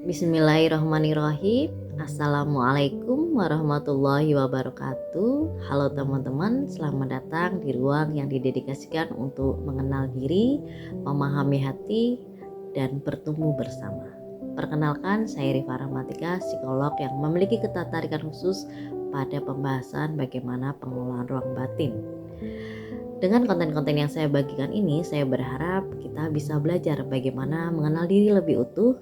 Bismillahirrahmanirrahim. Assalamualaikum warahmatullahi wabarakatuh. Halo teman-teman, selamat datang di ruang yang didedikasikan untuk mengenal diri, memahami hati, dan bertumbuh bersama. Perkenalkan, saya Rifa Rahmatika, psikolog yang memiliki ketertarikan khusus pada pembahasan bagaimana pengelolaan ruang batin. Dengan konten-konten yang saya bagikan ini, saya berharap kita bisa belajar bagaimana mengenal diri lebih utuh,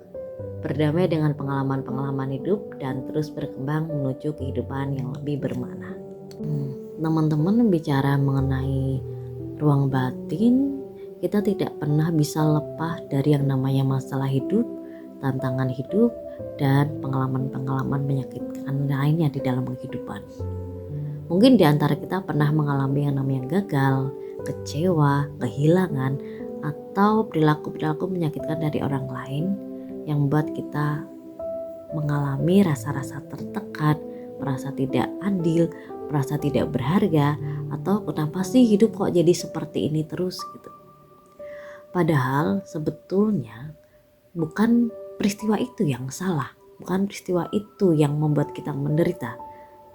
berdamai dengan pengalaman-pengalaman hidup, dan terus berkembang menuju kehidupan yang lebih bermakna. Teman-teman, bicara mengenai ruang batin, kita tidak pernah bisa lepas dari yang namanya masalah hidup, tantangan hidup, dan pengalaman-pengalaman menyakitkan lainnya di dalam kehidupan. Mungkin di antara kita pernah mengalami yang namanya gagal, kecewa, kehilangan, atau perilaku-perilaku menyakitkan dari orang lain yang membuat kita mengalami rasa-rasa tertekan, merasa tidak adil, merasa tidak berharga, atau kenapa sih hidup kok jadi seperti ini terus gitu. Padahal sebetulnya bukan peristiwa itu yang salah, bukan peristiwa itu yang membuat kita menderita,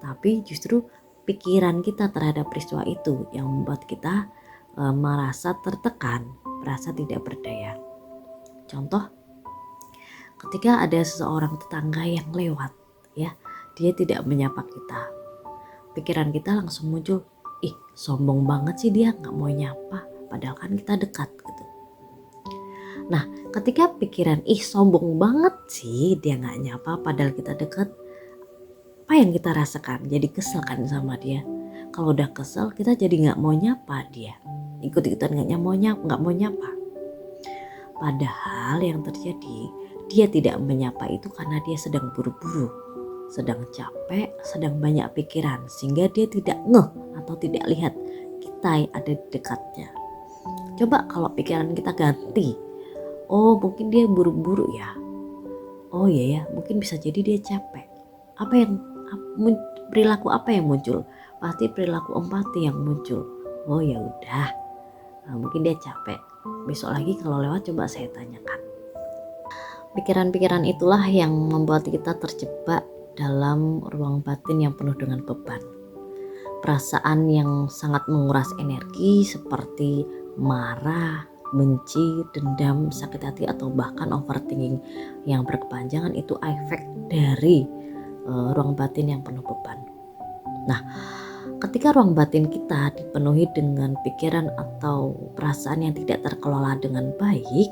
tapi justru pikiran kita terhadap peristiwa itu yang membuat kita merasa tertekan, merasa tidak berdaya. Contoh, ketika ada seseorang tetangga yang lewat, ya, dia tidak menyapa kita, pikiran kita langsung muncul, sombong banget sih dia nggak mau nyapa, padahal kan kita dekat gitu. Nah, ketika pikiran sombong banget sih dia nggak nyapa padahal kita dekat, apa yang kita rasakan? Jadi kesel kan sama dia. Kalau udah kesel, kita jadi nggak mau nyapa dia, ikut-ikutan nggak mau nyapa. Padahal yang terjadi, dia tidak menyapa itu karena dia sedang buru-buru, sedang capek, sedang banyak pikiran, sehingga dia tidak ngeh atau tidak lihat kita ada di dekatnya. Coba kalau pikiran kita ganti, mungkin dia buru-buru ya, ya mungkin bisa jadi dia capek. Perilaku apa yang muncul? Pasti perilaku empati yang muncul. Ya udah, mungkin dia capek. Besok lagi kalau lewat coba saya tanyakan. Pikiran-pikiran itulah yang membuat kita terjebak dalam ruang batin yang penuh dengan beban. Perasaan yang sangat menguras energi seperti marah, benci, dendam, sakit hati, atau bahkan overthinking yang berkepanjangan itu efek dari ruang batin yang penuh beban. Nah, ketika ruang batin kita dipenuhi dengan pikiran atau perasaan yang tidak terkelola dengan baik,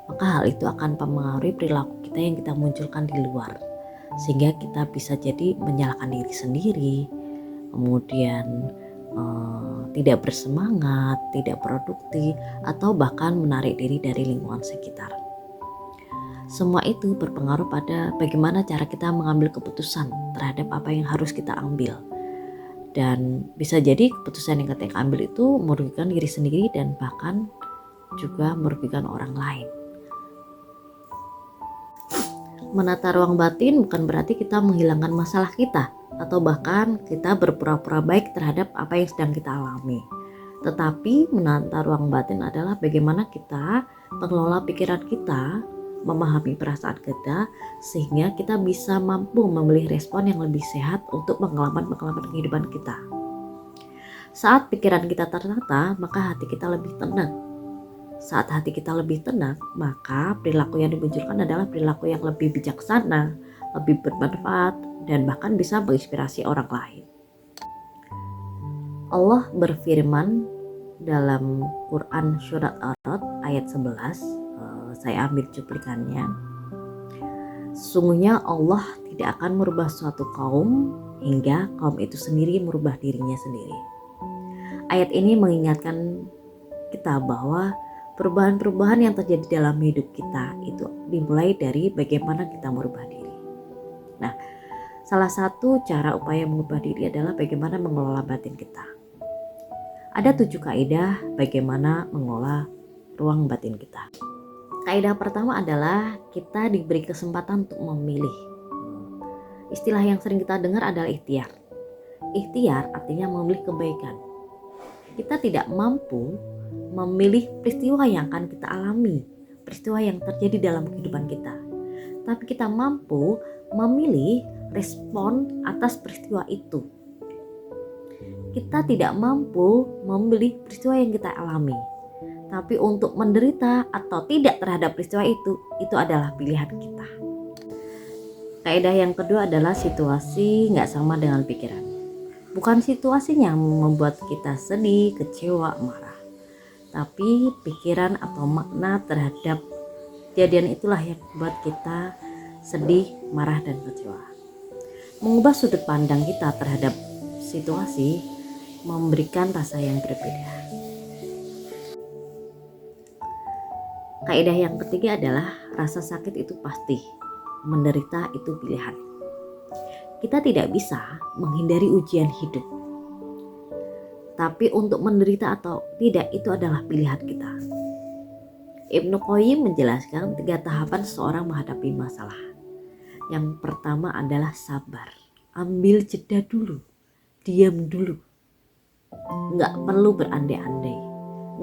maka hal itu akan mempengaruhi perilaku kita yang kita munculkan di luar, sehingga kita bisa jadi menyalahkan diri sendiri, kemudian tidak bersemangat, tidak produktif, atau bahkan menarik diri dari lingkungan sekitar. Semua itu berpengaruh pada bagaimana cara kita mengambil keputusan terhadap apa yang harus kita ambil. Dan bisa jadi keputusan yang kita ambil itu merugikan diri sendiri dan bahkan juga merugikan orang lain. Menata ruang batin bukan berarti kita menghilangkan masalah kita atau bahkan kita berpura-pura baik terhadap apa yang sedang kita alami. Tetapi menata ruang batin adalah bagaimana kita mengelola pikiran kita, memahami perasaan kita, sehingga kita bisa mampu memilih respon yang lebih sehat untuk pengalaman-pengalaman kehidupan kita. Saat pikiran kita tertata, maka hati kita lebih tenang. Saat hati kita lebih tenang, maka perilaku yang dimunculkan adalah perilaku yang lebih bijaksana, lebih bermanfaat, dan bahkan bisa menginspirasi orang lain. Allah berfirman dalam Quran Surat Ar-Ra'd ayat 11, saya ambil cuplikannya. Sesungguhnya Allah tidak akan merubah suatu kaum hingga kaum itu sendiri merubah dirinya sendiri. Ayat ini mengingatkan kita bahwa perubahan-perubahan yang terjadi dalam hidup kita itu dimulai dari bagaimana kita merubah diri. Nah, salah satu cara upaya mengubah diri adalah bagaimana mengelola batin kita. Ada 7 kaidah bagaimana mengelola ruang batin kita. Kaidah pertama adalah kita diberi kesempatan untuk memilih. Istilah yang sering kita dengar adalah ikhtiar. Ikhtiar artinya memilih kebaikan. Kita tidak mampu memilih peristiwa yang akan kita alami, peristiwa yang terjadi dalam kehidupan kita. tapi kita mampu memilih respon atas peristiwa itu. Kita tidak mampu memilih peristiwa yang kita alami, tapi untuk menderita atau tidak terhadap peristiwa itu adalah pilihan kita. Kaidah yang kedua adalah situasi nggak sama dengan pikiran. Bukan situasinya yang membuat kita sedih, kecewa, marah, tapi pikiran atau makna terhadap kejadian itulah yang membuat kita sedih, marah, dan kecewa. Mengubah sudut pandang kita terhadap situasi memberikan rasa yang berbeda. Kaidah yang ketiga adalah rasa sakit itu pasti, menderita itu pilihan. Kita tidak bisa menghindari ujian hidup, tapi untuk menderita atau tidak itu adalah pilihan kita. Ibnu Qayyim menjelaskan 3 tahapan seseorang menghadapi masalah. Yang pertama adalah sabar, ambil jeda dulu, diam dulu. Nggak perlu berandai-andai,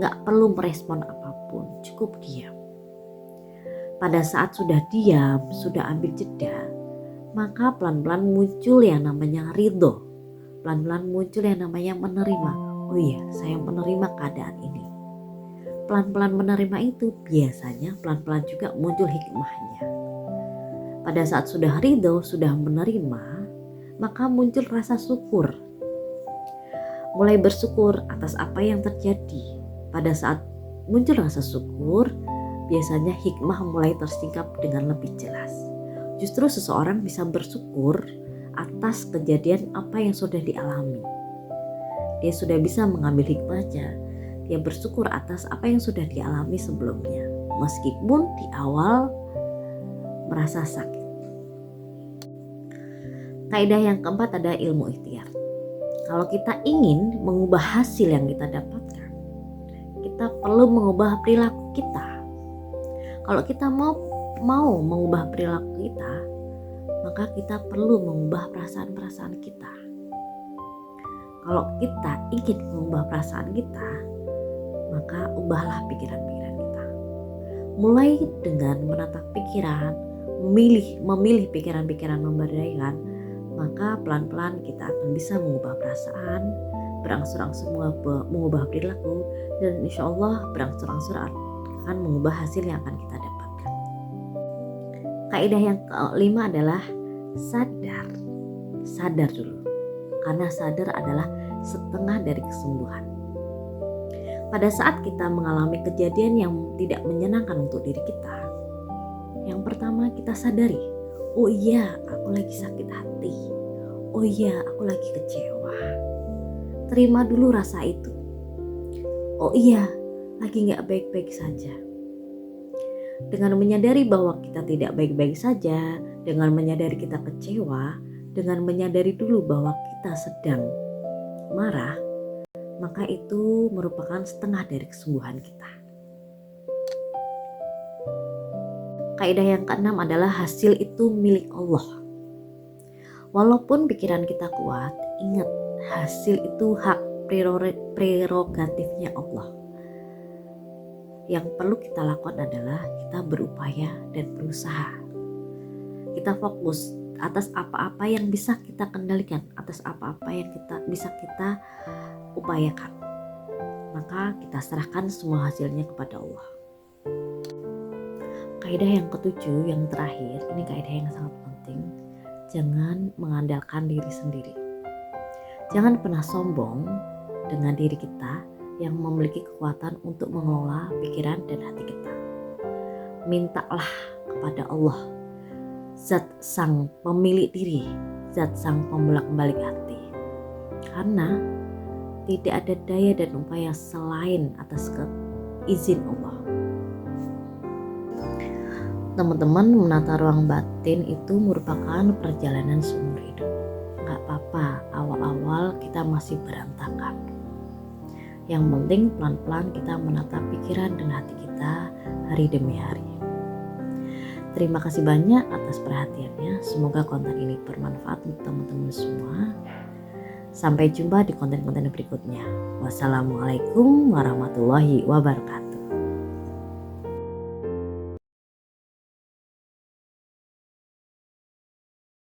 nggak perlu merespon apapun, cukup diam. Pada saat sudah diam, sudah ambil jeda, maka pelan-pelan muncul yang namanya ridho. Pelan-pelan muncul yang namanya menerima. Oh iya, saya menerima keadaan ini. Pelan-pelan menerima itu biasanya pelan-pelan juga muncul hikmahnya. Pada saat sudah ridho, sudah menerima, maka muncul rasa syukur. Mulai bersyukur atas apa yang terjadi. Pada saat muncul rasa syukur, biasanya hikmah mulai tersingkap dengan lebih jelas. Justru seseorang bisa bersyukur atas kejadian apa yang sudah dialami. Dia sudah bisa mengambil hikmahnya. Dia bersyukur atas apa yang sudah dialami sebelumnya, meskipun di awal merasa sakit. Kaidah yang keempat ada ilmu ikhtiar. Kalau kita ingin mengubah hasil yang kita dapatkan, kita perlu mengubah perilaku kita. Kalau kita mau mengubah perilaku kita, maka kita perlu mengubah perasaan-perasaan kita. Kalau kita ingin mengubah perasaan kita, maka ubahlah pikiran-pikiran kita. Mulai dengan menatap pikiran, memilih pikiran-pikiran memberdayaan, maka pelan-pelan kita akan bisa mengubah perasaan, berangsur-angsur mengubah perilaku, dan insya Allah berangsur-angsur akan mengubah hasil yang akan kita dapatkan. Kaidah yang kelima adalah sadar dulu, karena sadar adalah setengah dari kesembuhan. Pada saat kita mengalami kejadian yang tidak menyenangkan untuk diri kita, yang pertama kita sadari, oh iya aku lagi sakit hati, oh iya aku lagi kecewa. Terima dulu rasa itu. Oh iya lagi gak baik-baik saja. Dengan menyadari bahwa kita tidak baik-baik saja, dengan menyadari kita kecewa, dengan menyadari dulu bahwa kita sedang marah, maka itu merupakan setengah dari kesembuhan kita. Kaidah yang keenam adalah hasil itu milik Allah. Walaupun pikiran kita kuat, ingat hasil itu hak prerogatifnya Allah. Yang perlu kita lakukan adalah kita berupaya dan berusaha. Kita fokus atas apa-apa yang bisa kita kendalikan, atas apa-apa yang bisa kita upayakan. Maka kita serahkan semua hasilnya kepada Allah. Kaidah yang ketujuh, yang terakhir, ini kaidah yang sangat penting. Jangan mengandalkan diri sendiri. Jangan pernah sombong dengan diri kita yang memiliki kekuatan untuk mengelola pikiran dan hati kita. Mintalah kepada Allah, Zat sang pemilik diri, Zat sang pembolak-balik hati. Karena tidak ada daya dan upaya selain atas izin Allah. Teman-teman, menata ruang batin itu merupakan perjalanan seumur hidup. Gak apa-apa awal-awal kita masih berantakan. Yang penting pelan-pelan kita menata pikiran dan hati kita hari demi hari. Terima kasih banyak atas perhatiannya. Semoga konten ini bermanfaat untuk teman-teman semua. Sampai jumpa di konten-konten berikutnya. Wassalamualaikum warahmatullahi wabarakatuh.